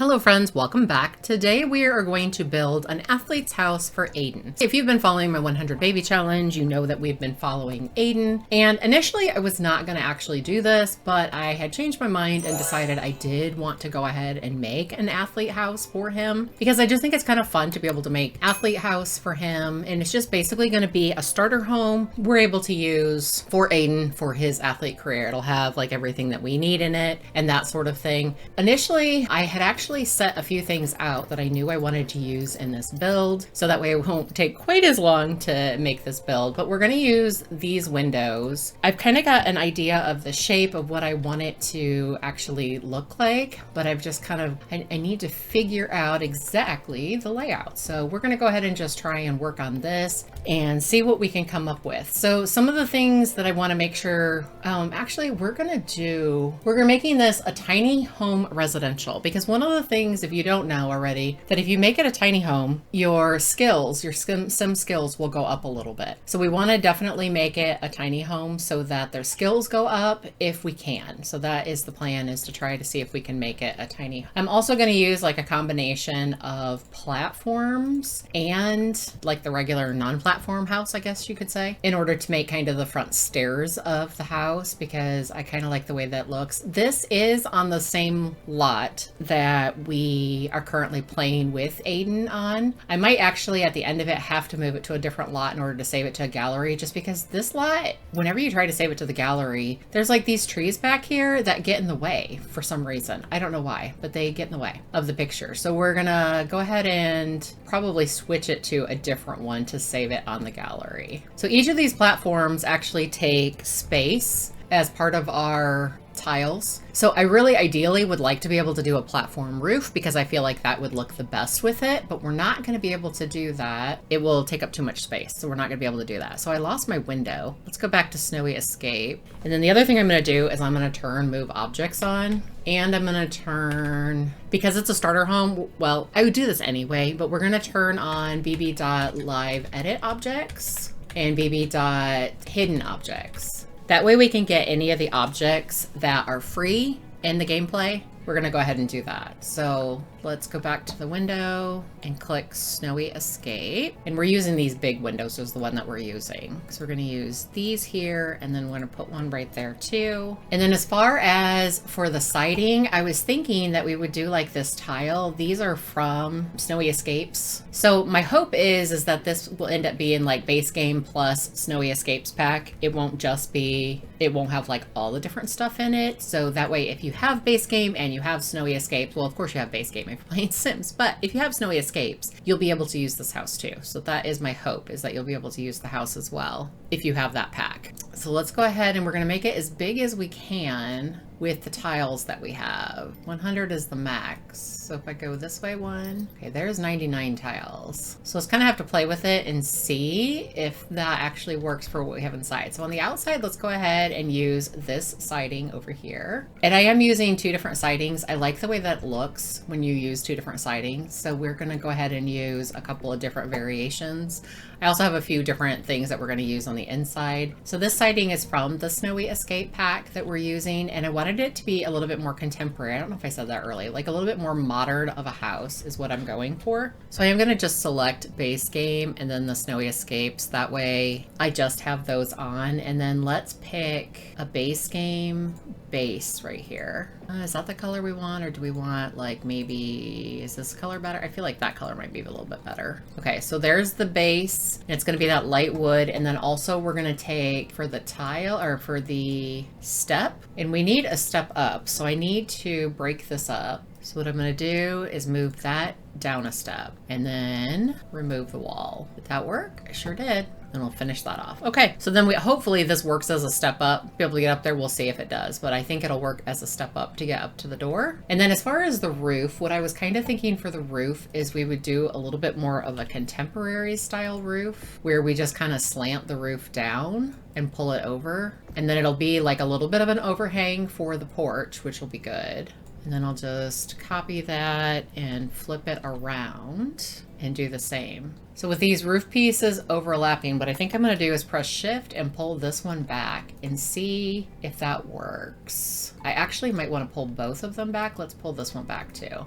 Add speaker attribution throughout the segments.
Speaker 1: Hello friends, welcome back. Today we are going to build an athlete's house for Aiden. If you've been following my 100 baby challenge, you know that we've been following Aiden. And initially I was not going to actually do this, but I had changed my mind and decided I did want to go ahead and make an athlete house for him because I just think it's kind of fun to be able to make athlete house for him. And it's just basically going to be a starter home we're able to use for Aiden for his athlete career. It'll have like everything that we need in it and that sort of thing. Initially, I had actually set a few things out that I knew I wanted to use in this build, so that way it won't take quite as long to make this build, but we're going to use these windows. I've kind of got an idea of the shape of what I want it to actually look like, but I've just kind of, I need to figure out exactly the layout. So we're going to go ahead and just try and work on this and see what we can come up with. So some of the things that I want to make sure, actually we're making this a tiny home residential, because one of the things, if you don't know already, that if you make it a tiny home, your skills, your sim skills will go up a little bit. So we want to definitely make it a tiny home so that their skills go up if we can. So that is the plan, is to try to see if we can make it a tiny. I'm also going to use like a combination of platforms and like the regular non-platform house, I guess you could say, in order to make kind of the front stairs of the house, because I kind of like the way that looks. This is on the same lot that we are currently playing with Aiden on. I might actually at the end of it have to move it to a different lot in order to save it to a gallery, just because this lot, whenever you try to save it to the gallery, there's like these trees back here that get in the way for some reason. I don't know why, but they get in the way of the picture. So we're gonna go ahead and probably switch it to a different one to save it on the gallery. So each of these platforms actually take space as part of our tiles. So I really ideally would like to be able to do a platform roof, because I feel like that would look the best with it, but we're not going to be able to do that. It will take up too much space, so we're not going to be able to do that. So I lost my window. Let's go back to Snowy Escape. And then the other thing I'm going to do is I'm going to turn move objects on, and I'm going to turn, because it's a starter home, well, I would do this anyway, but we're going to turn on bb.live edit objects and bb.hidden objects. That way we can get any of the objects that are free in the gameplay. We're gonna go ahead and do that. So let's go back to the window and click Snowy Escape. And we're using these big windows as the one that we're using. So we're gonna use these here, and then we're gonna put one right there too. And then as far as for the siding, I was thinking that we would do like this tile. These are from Snowy Escapes. So my hope is that this will end up being like base game plus Snowy Escapes pack. It won't just be, it won't have like all the different stuff in it. So that way, if you have base game and you have Snowy Escapes, well, of course you have base game if you're playing Sims, but if you have Snowy Escapes, you'll be able to use this house too. So that is my hope, is that you'll be able to use the house as well if you have that pack. So let's go ahead and we're going to make it as big as we can with the tiles that we have. 100 is the max. So if I go this way one, okay, there's 99 tiles. So let's kind of have to play with it and see if that actually works for what we have inside. So on the outside, let's go ahead and use this siding over here. And I am using two different sidings. I like the way that it looks when you use two different sidings. So we're gonna go ahead and use a couple of different variations. I also have a few different things that we're going to use on the inside. So this siding is from the Snowy Escape pack that we're using, and I wanted it to be a little bit more contemporary. I don't know if I said that early, like a little bit more modern of a house is what I'm going for. So I am going to just select base game and then the Snowy Escapes. That way I just have those on, and then let's pick a base game base right here. Is that the color we want, or do we want like maybe, is this color better? I feel like that color might be a little bit better. Okay, so there's the base. It's going to be that light wood, and then also we're going to take for the tile or for the step, and we need a step up. So I need to break this up. So what I'm going to do is move that down a step and then remove the wall. Did that work? I sure did. And we'll finish that off. Okay, so then hopefully this works as a step up. Be able to get up there, we'll see if it does, but I think it'll work as a step up to get up to the door. And then as far as the roof, what I was kind of thinking for the roof is we would do a little bit more of a contemporary style roof, where we just kind of slant the roof down and pull it over. And then it'll be like a little bit of an overhang for the porch, which will be good. And then I'll just copy that and flip it around. and do the same. So with these roof pieces overlapping, what I think I'm going to do is press shift and pull this one back and see if that works. I actually might want to pull both of them back. Let's pull this one back too.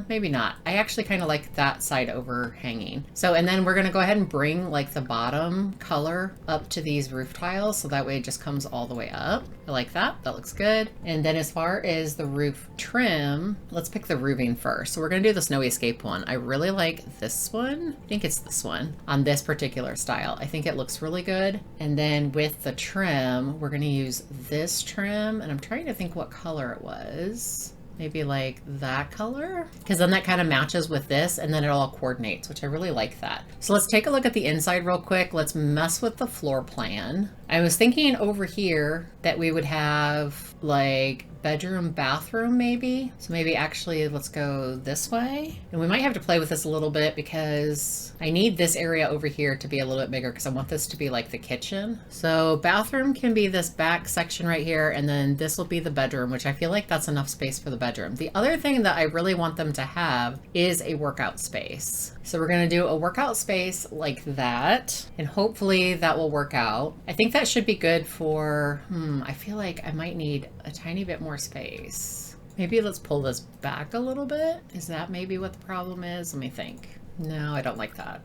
Speaker 1: Maybe not. I actually kind of like that side overhanging. So, and then we're going to go ahead and bring like the bottom color up to these roof tiles. So that way it just comes all the way up. I like that. That looks good. And then as far as the roof trim, let's pick the roofing first. So we're going to do the Snow Escape one. I really like this one. I think it's this one on this particular style. I think it looks really good. And then with the trim, we're going to use this trim, and I'm trying to think what color it was. Maybe like that color, because then that kind of matches with this and then it all coordinates, which I really like that. So let's take a look at the inside real quick. Let's mess with the floor plan. I was thinking over here that we would have like bedroom, bathroom maybe. So maybe actually let's go this way. And we might have to play with this a little bit because I need this area over here to be a little bit bigger because I want this to be like the kitchen. So bathroom can be this back section right here, and then this will be the bedroom, which I feel like that's enough space for the bedroom. The other thing that I really want them to have is a workout space. So we're going to do a workout space like that, and hopefully that will work out. I think that should be good for, I feel like I might need a tiny bit more space. Maybe let's pull this back a little bit. Is that maybe what the problem is? Let me think. No, I don't like that.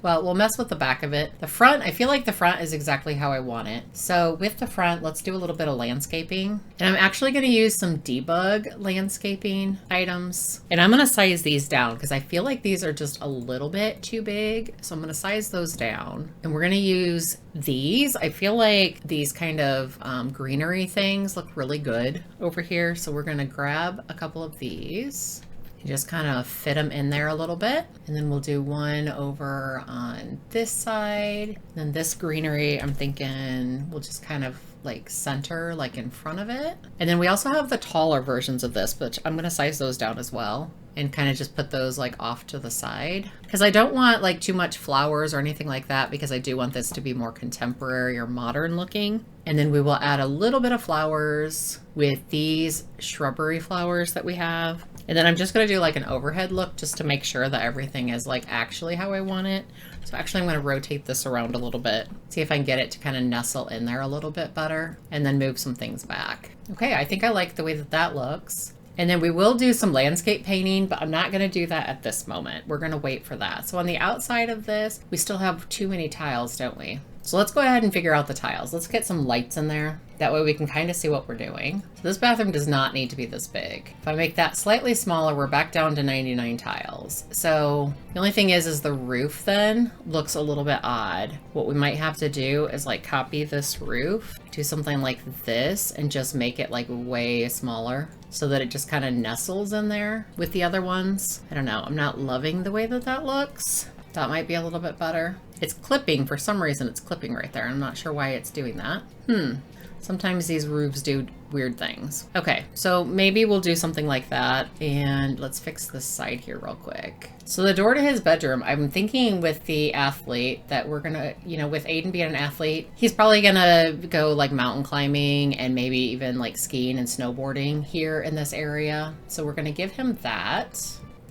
Speaker 1: Well, we'll mess with the back of it. The front, I feel like the front is exactly how I want it. So with the front, let's do a little bit of landscaping. And I'm actually going to use some debug landscaping items. And I'm going to size these down because I feel like these are just a little bit too big. So I'm going to size those down. And we're going to use these. I feel like these kind of greenery things look really good over here. So we're going to grab a couple of these. You just kind of fit them in there a little bit. And then we'll do one over on this side. And then this greenery, I'm thinking we'll just kind of like center like in front of it. And then we also have the taller versions of this, but I'm going to size those down as well and kind of just put those like off to the side because I don't want like too much flowers or anything like that, because I do want this to be more contemporary or modern looking. And then we will add a little bit of flowers with these shrubbery flowers that we have. And then I'm just going to do like an overhead look just to make sure that everything is like actually how I want it. So actually I'm going to rotate this around a little bit, see if I can get it to kind of nestle in there a little bit better, and then move some things back. Okay, I think I like the way that that looks. And then we will do some landscape painting, but I'm not going to do that at this moment. We're going to wait for that. So on the outside of this, we still have too many tiles, don't we? So let's go ahead and figure out the tiles. Let's get some lights in there. That way we can kind of see what we're doing. So this bathroom does not need to be this big. If I make that slightly smaller, we're back down to 99 tiles. So the only thing is the roof then looks a little bit odd. What we might have to do is like copy this roof, do something like this, and just make it like way smaller so that it just kind of nestles in there with the other ones. I don't know. I'm not loving the way that that looks. That might be a little bit better. It's clipping. For some reason, it's clipping right there. I'm not sure why it's doing that. Sometimes these roofs do weird things. Okay, so maybe we'll do something like that. And let's fix this side here real quick. So the door to his bedroom, I'm thinking with the athlete that we're gonna, you know, with Aiden being an athlete, he's probably gonna go like mountain climbing and maybe even like skiing and snowboarding here in this area. So we're gonna give him that.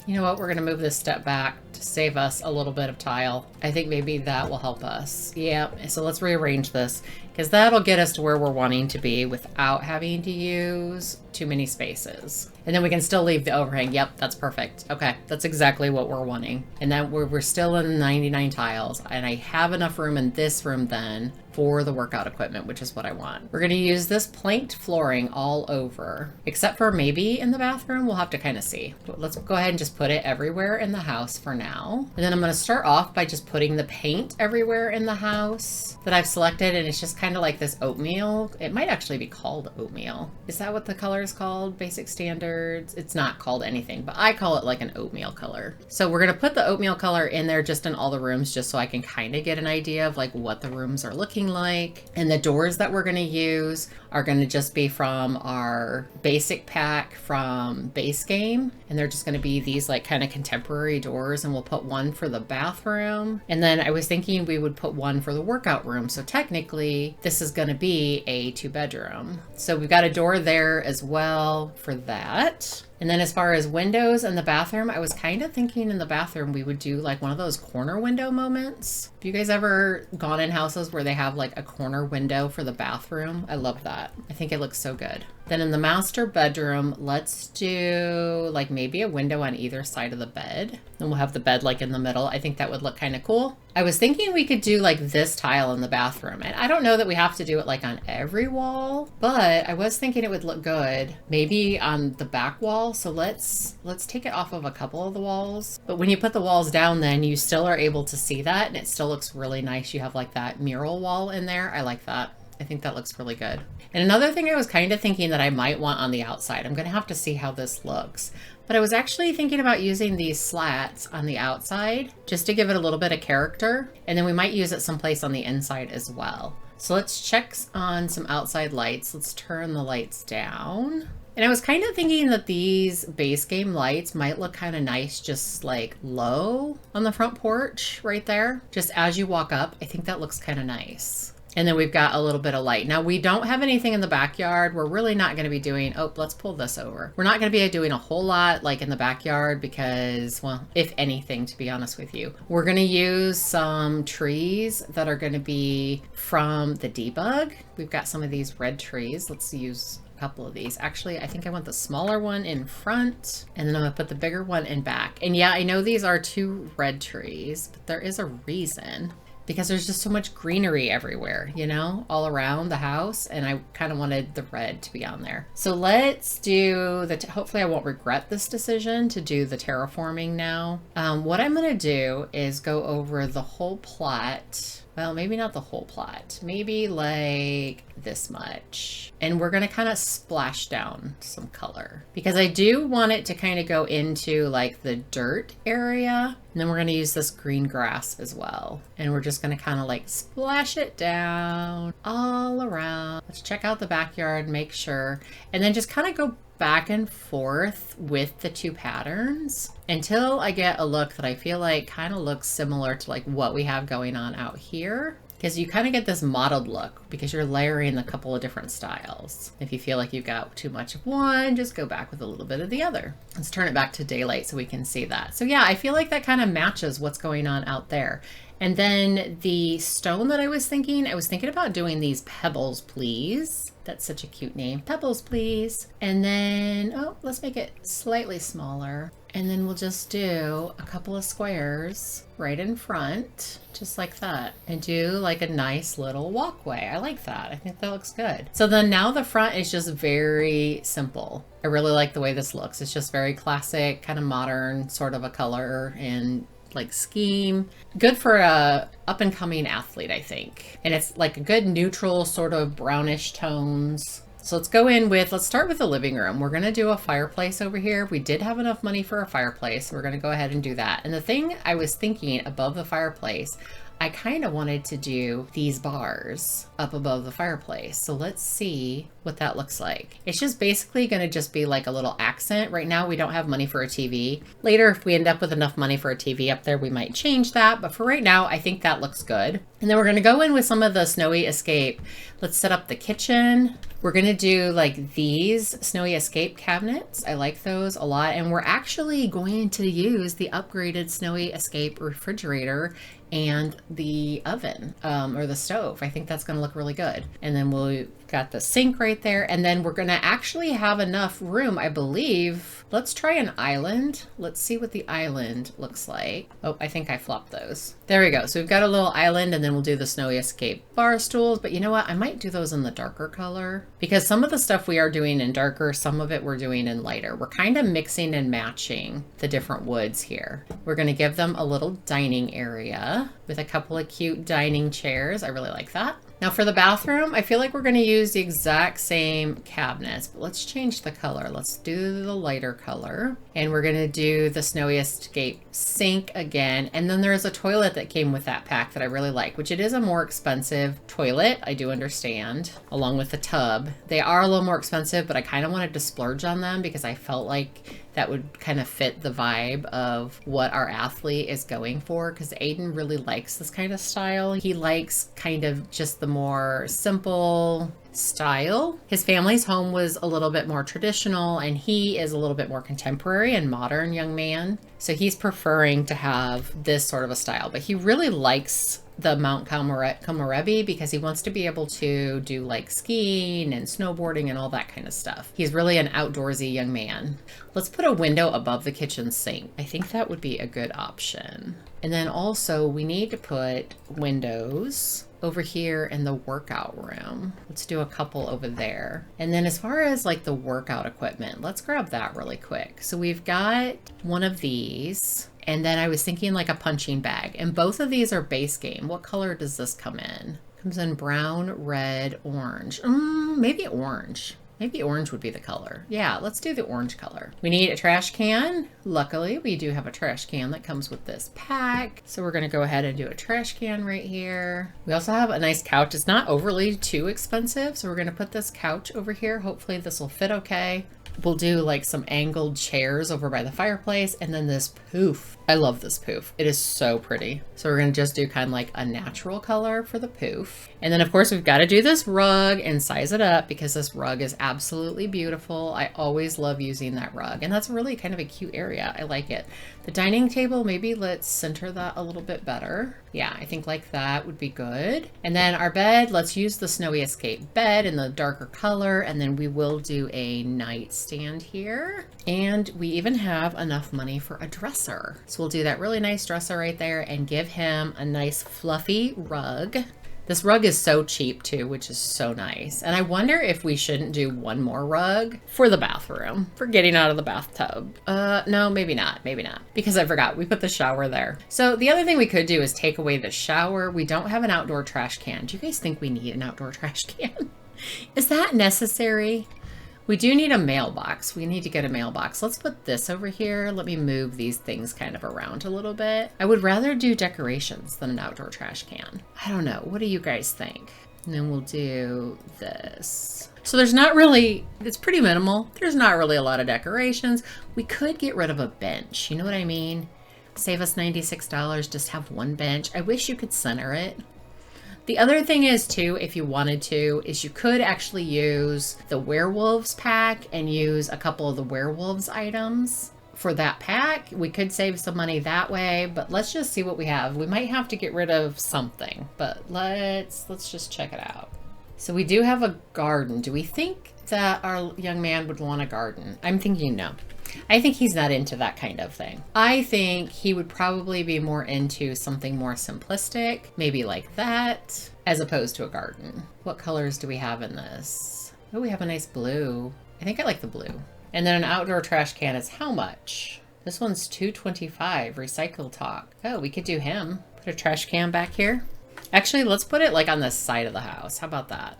Speaker 1: You know what, we're gonna move this step back to save us a little bit of tile. I think maybe that will help us. Yeah, so let's rearrange this because that'll get us to where we're wanting to be without having to use too many spaces. And then we can still leave the overhang. Yep, that's perfect. Okay, that's exactly what we're wanting. And then we're still in 99 tiles, and I have enough room in this room then for the workout equipment, which is what I want. We're gonna use this planked flooring all over, except for maybe in the bathroom. We'll have to kind of see. But let's go ahead and just put it everywhere in the house for now. And then I'm gonna start off by just putting the paint everywhere in the house that I've selected, and it's just kind of like this oatmeal. It might actually be called oatmeal. Is that what the color is called? Basic standards? It's not called anything, but I call it like an oatmeal color. So we're gonna put the oatmeal color in there just in all the rooms, just so I can kind of get an idea of like what the rooms are looking like. And the doors that we're gonna use are gonna just be from our basic pack from base game. And they're just gonna be these like kind of contemporary doors, and we'll put one for the bathroom. And then I was thinking we would put one for the workout room. So technically this is gonna be a 2-bedroom. So we've got a door there as well for that. And then as far as windows in the bathroom, I was kind of thinking in the bathroom we would do like one of those corner window moments. Have you guys ever gone in houses where they have like a corner window for the bathroom? I love that. I think it looks so good. Then in the master bedroom, let's do like maybe a window on either side of the bed. And we'll have the bed like in the middle. I think that would look kind of cool. I was thinking we could do like this tile in the bathroom. And I don't know that we have to do it like on every wall, but I was thinking it would look good maybe on the back wall. So let's take it off of a couple of the walls. But when you put the walls down, then you still are able to see that and it still looks really nice. You have like that mural wall in there. I like that. I think that looks really good. And another thing I was kind of thinking that I might want on the outside, I'm going to have to see how this looks, but I was actually thinking about using these slats on the outside just to give it a little bit of character. And then we might use it someplace on the inside as well. So let's check on some outside lights. Let's turn the lights down. And I was kind of thinking that these base game lights might look kind of nice, just like low on the front porch right there. Just as you walk up, I think that looks kind of nice. And then we've got a little bit of light. Now we don't have anything in the backyard. We're really not going to be doing, oh, let's pull this over. We're not going to be doing a whole lot like in the backyard because, well, if anything, to be honest with you, we're going to use some trees that are going to be from the debug. We've got some of these red trees. Let's use a couple of these. Actually, I think I want the smaller one in front and then I'm going to put the bigger one in back. And yeah, I know these are 2 red trees, but there is a reason. Because there's just so much greenery everywhere, you know, all around the house. And I kind of wanted the red to be on there. So let's do the, hopefully I won't regret this decision to do the terraforming now. What I'm going to do is go over the whole plot. Well, maybe not the whole plot, maybe like this much. And we're going to kind of splash down some color because I do want it to kind of go into like the dirt area. And then we're going to use this green grass as well. And we're just going to kind of like splash it down all around. Let's check out the backyard, make sure, and then just kind of go back and forth with the 2 patterns until I get a look that I feel like kind of looks similar to like what we have going on out here. Because you kind of get this mottled look because you're layering a couple of different styles. If you feel like you've got too much of one, just go back with a little bit of the other. Let's turn it back to daylight so we can see that. So yeah, I feel like that kind of matches what's going on out there. And then the stone that I was thinking about doing these pebbles, please. That's such a cute name. Pebbles, please. And then, oh, let's make it slightly smaller. And then we'll just do a couple of squares right in front, just like that. And do like a nice little walkway. I like that. I think that looks good. So then now the front is just very simple. I really like the way this looks. It's just very classic, kind of modern sort of a color and like scheme. Good for a up and coming athlete, I think. And it's like a good neutral sort of brownish tones. So let's go in with, let's start with the living room. We're going to do a fireplace over here. We did have enough money for a fireplace. So we're going to go ahead and do that. And the thing I was thinking above the fireplace, I kind of wanted to do these bars up above the fireplace. So let's see what that looks like. It's just basically going to just be like a little accent. Right now we don't have money for a TV. Later, if we end up with enough money for a TV up there, we might change that. But for right now, I think that looks good. And then we're going to go in with some of the Snowy Escape. Let's set up the kitchen. We're going to do like these Snowy Escape cabinets. I like those a lot. And we're actually going to use the upgraded Snowy Escape refrigerator and the oven or the stove. I think that's going to look really good. And then we'll got the sink right there. And then we're going to actually have enough room, I believe. Let's try an island. Let's see what the island looks like. Oh, I think I flopped those. There we go. So we've got a little island and then we'll do the Snowy Escape bar stools. But you know what? I might do those in the darker color because some of the stuff we are doing in darker, some of it we're doing in lighter. We're kind of mixing and matching the different woods here. We're going to give them a little dining area with a couple of cute dining chairs. I really like that. Now for the bathroom, I feel like we're going to use the exact same cabinets, but let's change the color. Let's do the lighter color. And we're going to do the Snowy Escape sink again. And then there's a toilet that came with that pack that I really like, which it is a more expensive toilet. I do understand, along with the tub. They are a little more expensive, but I kind of wanted to splurge on them because I felt like that would kind of fit the vibe of what our athlete is going for, because Aiden really likes this kind of style. He likes kind of just the more simple style. His family's home was a little bit more traditional, and he is a little bit more contemporary and modern young man. So he's preferring to have this sort of a style, but he really likes the Mt Komorebi because he wants to be able to do like skiing and snowboarding and all that kind of stuff. He's really an outdoorsy young man. Let's put a window above the kitchen sink. I think that would be a good option. And then also we need to put windows over here in the workout room. Let's do a couple over there. And then as far as like the workout equipment, let's grab that really quick. So we've got one of these, and then I was thinking like a punching bag, and both of these are base game. What color does this come in? Comes in brown, red, orange. Maybe orange. Maybe orange would be the color. Yeah, let's do the orange color. We need a trash can. Luckily, we do have a trash can that comes with this pack. So we're gonna go ahead and do a trash can right here. We also have a nice couch. It's not overly too expensive. So we're gonna put this couch over here. Hopefully this will fit okay. We'll do like some angled chairs over by the fireplace, and then this poof. I love this poof. It is so pretty. So we're gonna just do kind of like a natural color for the poof. And then of course we've got to do this rug and size it up because this rug is absolutely beautiful. I always love using that rug, and that's really kind of a cute area. I like it. The dining table, maybe let's center that a little bit better. Yeah, I think like that would be good. And then our bed, let's use the Snowy Escape bed in the darker color, and then we will do a nightstand here. And we even have enough money for a dresser. So we'll do that really nice dresser right there and give him a nice fluffy rug. This rug is so cheap too, which is so nice. And I wonder if we shouldn't do one more rug for the bathroom, for getting out of the bathtub. No, maybe not, because I forgot we put the shower there. So the other thing we could do is take away the shower. We don't have an outdoor trash can. Do you guys think we need an outdoor trash can? Is that necessary? We do need a mailbox. We need to get a mailbox. Let's put this over here. Let me move these things kind of around a little bit. I would rather do decorations than an outdoor trash can. I don't know. What do you guys think? And then we'll do this. So there's not really, it's pretty minimal. There's not really a lot of decorations. We could get rid of a bench. You know what I mean? Save us $96, just have one bench. I wish you could center it. The other thing is too, if you wanted to, is you could actually use the werewolves pack and use a couple of the werewolves items for that pack. We could save some money that way, but let's just see what we have. We might have to get rid of something, but let's just check it out. So we do have a garden. Do we think that our young man would want a garden? I'm thinking no. I think he's not into that kind of thing. I think he would probably be more into something more simplistic, maybe like that, as opposed to a garden. What colors do we have in this? Oh, we have a nice blue. I think I like the blue. And then an outdoor trash can is how much? This one's $2.25, Recycle Talk. Oh, we could do him. Put a trash can back here. Actually, let's put it like on the side of the house. How about that?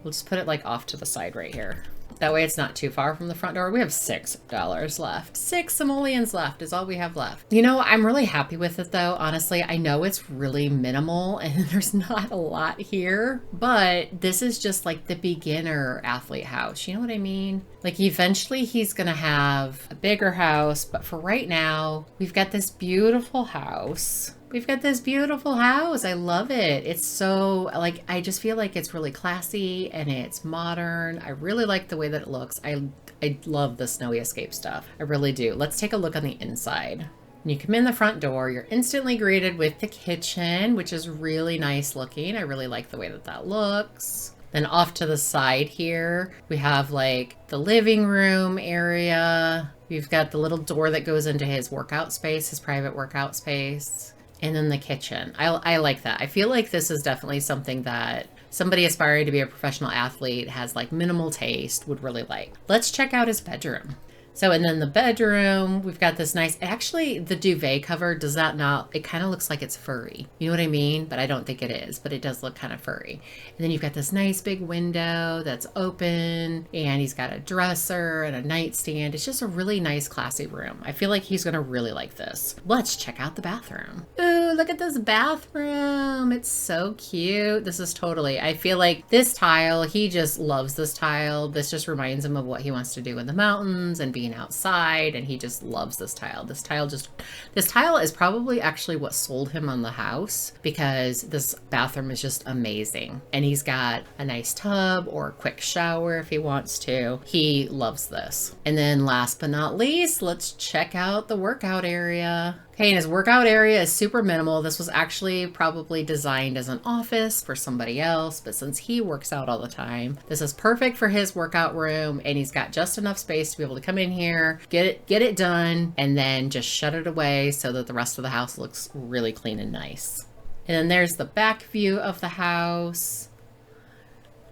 Speaker 1: We'll just put it like off to the side right here. That way it's not too far from the front door. We have $6 left. 6 simoleons left is all we have left. You know, I'm really happy with it though. Honestly, I know it's really minimal and there's not a lot here, but this is just like the beginner athlete house. You know what I mean? Like eventually he's gonna have a bigger house, but for right now, we've got this beautiful house. We've got this beautiful house. I love it. It's so, like, I just feel like it's really classy and it's modern. I really like the way that it looks. I love the Snowy Escape stuff. I really do. Let's take a look on the inside. When you come in the front door, you're instantly greeted with the kitchen, which is really nice looking. I really like the way that that looks. Then off to the side here, we have like the living room area. We've got the little door that goes into his workout space, his private workout space. And then the kitchen. I like that. I feel like this is definitely something that somebody aspiring to be a professional athlete has like minimal taste would really like. Let's check out his bedroom. So, and then the bedroom, we've got this nice, actually the duvet cover, does that not, it kind of looks like it's furry. You know what I mean? But I don't think it is, but it does look kind of furry. And then you've got this nice big window that's open, and he's got a dresser and a nightstand. It's just a really nice, classy room. I feel like he's gonna really like this. Let's check out the bathroom. Ooh, look at this bathroom. It's so cute. This is totally, I feel like this tile, he just loves this tile. This just reminds him of what he wants to do in the mountains and being outside. And he just loves this tile. This tile is probably actually what sold him on the house, because this bathroom is just amazing. And he's got a nice tub or a quick shower if he wants to. He loves this. And then last but not least, let's check out the workout area. Okay, and his workout area is super minimal. This was actually probably designed as an office for somebody else, but since he works out all the time, this is perfect for his workout room, and he's got just enough space to be able to come in here, get it done, and then just shut it away so that the rest of the house looks really clean and nice. And then there's the back view of the house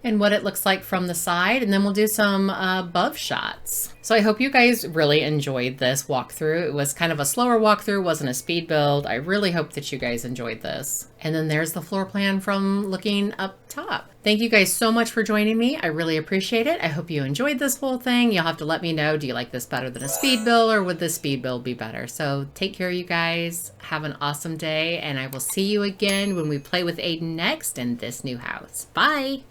Speaker 1: and what it looks like from the side, and then we'll do some above shots. So I hope you guys really enjoyed this walkthrough. It was kind of a slower walkthrough, wasn't a speed build. I really hope that you guys enjoyed this. And then there's the floor plan from looking up top. Thank you guys so much for joining me. I really appreciate it. I hope you enjoyed this whole thing. You'll have to let me know, do you like this better than a speed build, or would the speed build be better? So take care, you guys. Have an awesome day, and I will see you again when we play with Aiden next in this new house. Bye.